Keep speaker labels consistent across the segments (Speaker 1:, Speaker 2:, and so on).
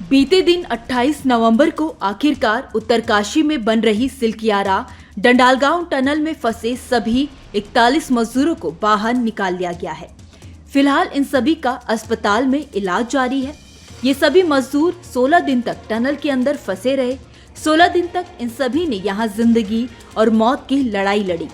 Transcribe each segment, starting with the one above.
Speaker 1: बीते दिन 28 नवंबर को आखिरकार उत्तरकाशी में बन रही सिलकियारा डंडालगांव टनल में फंसे सभी 41 मजदूरों को बाहर निकाल लिया गया है। फिलहाल इन सभी का अस्पताल में इलाज जारी है। ये सभी मजदूर 16 दिन तक टनल के अंदर फंसे रहे। 16 दिन तक इन सभी ने यहाँ जिंदगी और मौत की लड़ाई लड़ी।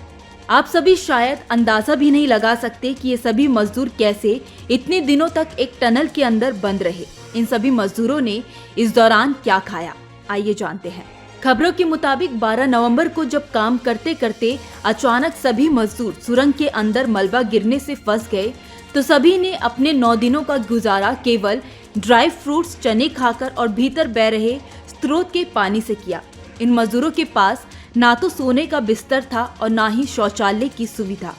Speaker 1: आप सभी शायद अंदाजा भी नहीं लगा सकते कि ये सभी मजदूर कैसे इतने दिनों तक एक टनल के अंदर बंद रहे। इन सभी मजदूरों ने इस दौरान क्या खाया, आइए जानते हैं। खबरों के मुताबिक 12 नवंबर को जब काम करते करते अचानक सभी मजदूर सुरंग के अंदर मलबा गिरने से फंस गए, तो सभी ने अपने 9 दिनों का गुजारा केवल ड्राई फ्रूट्स, चने खाकर और भीतर बह रहे स्रोत के पानी से किया। इन मजदूरों के पास ना तो सोने का बिस्तर था और ना ही शौचालय की सुविधा।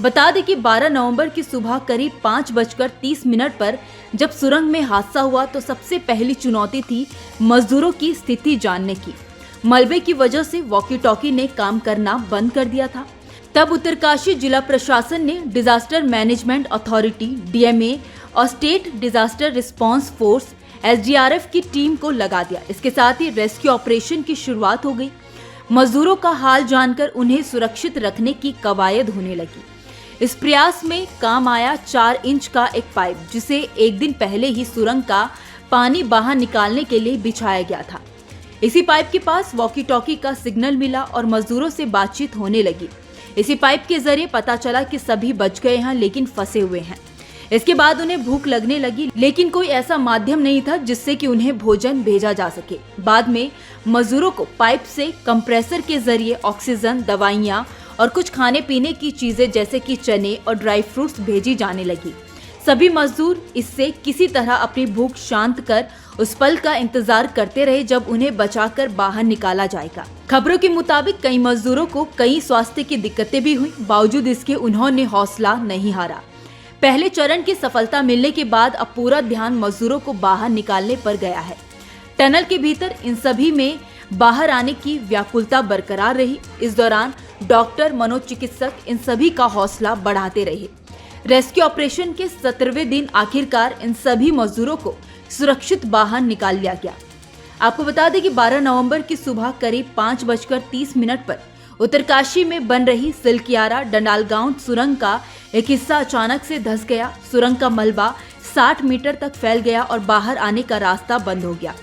Speaker 1: बता दें कि 12 नवंबर की सुबह करीब 5:30 पर जब सुरंग में हादसा हुआ तो सबसे पहली चुनौती थी मजदूरों की स्थिति जानने की। मलबे की वजह से वॉकी टॉकी ने काम करना बंद कर दिया था। तब उत्तरकाशी जिला प्रशासन ने डिजास्टर मैनेजमेंट अथॉरिटी DMA और state disaster response force SDRF की टीम को लगा दिया। इसके साथ ही रेस्क्यू ऑपरेशन की शुरुआत हो गई। मजदूरों का हाल जानकर उन्हें सुरक्षित रखने की कवायद होने लगी। इस प्रयास में काम आया 4 इंच का एक पाइप, जिसे एक दिन पहले ही सुरंग का पानी बाहर निकालने के लिए बिछाया गया था। इसी पाइप के पास वॉकी टॉकी का सिग्नल मिला और मजदूरों से बातचीत होने लगी। इसी पाइप के जरिए पता चला कि सभी बच गए हैं लेकिन फंसे हुए हैं। इसके बाद उन्हें भूख लगने लगी, लेकिन कोई ऐसा माध्यम नहीं था जिससे कि उन्हें भोजन भेजा जा सके। बाद में मजदूरों को पाइप से कंप्रेसर के जरिए ऑक्सीजन, दवाइयां और कुछ खाने पीने की चीजें जैसे कि चने और ड्राई फ्रूट्स भेजी जाने लगी। सभी मजदूर इससे किसी तरह अपनी भूख शांत कर उस पल का इंतजार करते रहे जब उन्हें बचाकर बाहर निकाला जाएगा। खबरों के मुताबिक कई मजदूरों को कई स्वास्थ्य की दिक्कतें भी हुई, बावजूद इसके उन्होंने हौसला नहीं हारा। पहले चरण की सफलता मिलने के बाद अब पूरा ध्यान मजदूरों को बाहर निकालने पर गया है। टनल के भीतर इन सभी में बाहर आने की व्याकुलता बरकरार रही। इस दौरान डॉक्टर, मनोचिकित्सक इन सभी का हौसला बढ़ाते रहे। रेस्क्यू ऑपरेशन के 17वें दिन आखिरकार इन सभी मजदूरों को सुरक्षित बाहर निकाल लिया गया। आपको बता दें कि 12 नवंबर की सुबह करीब 5:30 पर उत्तरकाशी में बन रही सिलकियारा डंडालगांव सुरंग का एक हिस्सा अचानक से धंस गया। सुरंग का मलबा 60 मीटर तक फैल गया और बाहर आने का रास्ता बंद हो गया।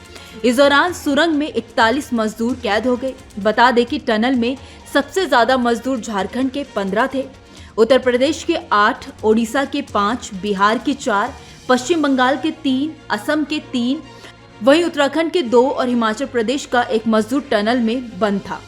Speaker 1: इस दौरान सुरंग में 41 मजदूर कैद हो गए। बता दें कि टनल में सबसे ज्यादा मजदूर झारखंड के 15 थे, उत्तर प्रदेश के 8, ओडिशा के 5, बिहार के 4, पश्चिम बंगाल के 3, असम के 3, वहीं उत्तराखंड के 2 और हिमाचल प्रदेश का एक मजदूर टनल में बंद था।